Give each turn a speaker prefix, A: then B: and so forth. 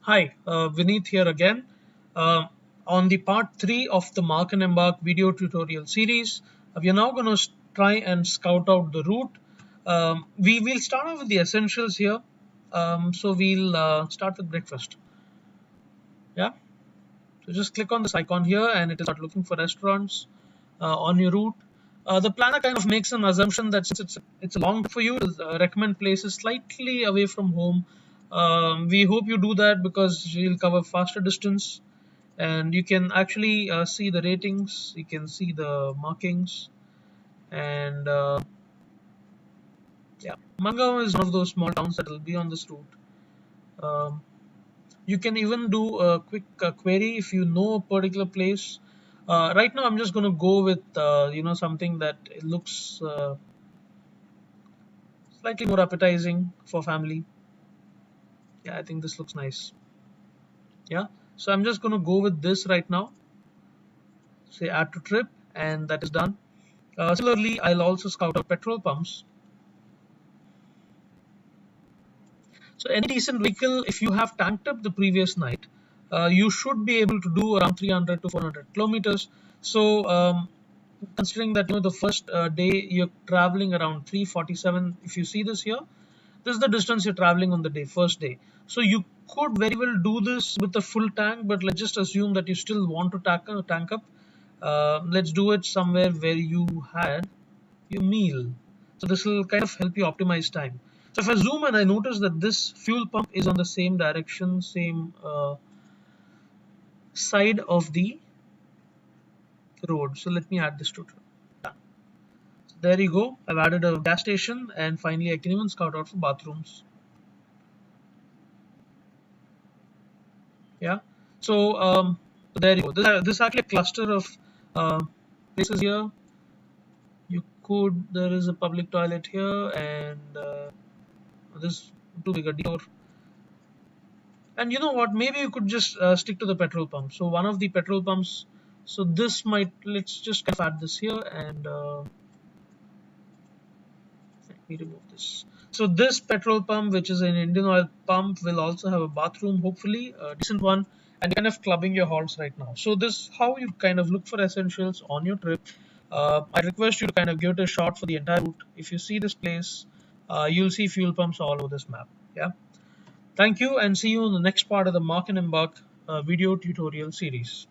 A: Hi, Vineet here again. Uh, on the part 3 of the Mark and Embark video tutorial series, we are now going to try and scout out the route. We will start off with the essentials here. So we'll start with breakfast. Yeah. So just click on this icon here and it will start looking for restaurants on your route. The planner kind of makes an assumption that since it's a long trip for you, it will recommend places slightly away from home. We hope you do that because you'll cover faster distance, and you can actually see the ratings. You can see the markings, and yeah, Mangaon is one of those small towns that will be on this route. Um, You can even do a quick query if you know a particular place. Right now, I'm just going to go with something that it looks slightly more appetizing for family. Yeah, I think this looks nice. Yeah, so I'm just going to go with this right now. Say add to trip, and that is done. Similarly, I'll also scout out petrol pumps. So any decent vehicle, if you have tanked up the previous night, you should be able to do around 300 to 400 kilometers. So considering that the first day you're traveling around 347, if you see this here, this is the distance you're traveling on the first day. So you could very well do this with a full tank, but let's just assume that you still want to tank up. Let's do it somewhere where you had your meal. So this will kind of help you optimize time. So if I zoom and I notice that this fuel pump is on the same direction, same side of the road. So let me add this to it. So there you go. I've added a gas station, and finally I can even scout out for bathrooms. Yeah. So there you go. This is actually a cluster of uh, places here. You could. There is a public toilet here, and this too big a detour. And you know what? Maybe you could just stick to the petrol pump. So one of the petrol pumps. So this might. Let's just kind of add this here, and let me remove this. So this petrol pump, which is an Indian oil pump, will also have a bathroom, hopefully a decent one, and you're kind of clubbing your horse right now. So this how you kind of look for essentials on your trip. I request you to kind of give it a shot for the entire route. If you see this place, you'll see fuel pumps all over this map. Yeah. Thank you, and see you in the next part of the Mark and Embark video tutorial series.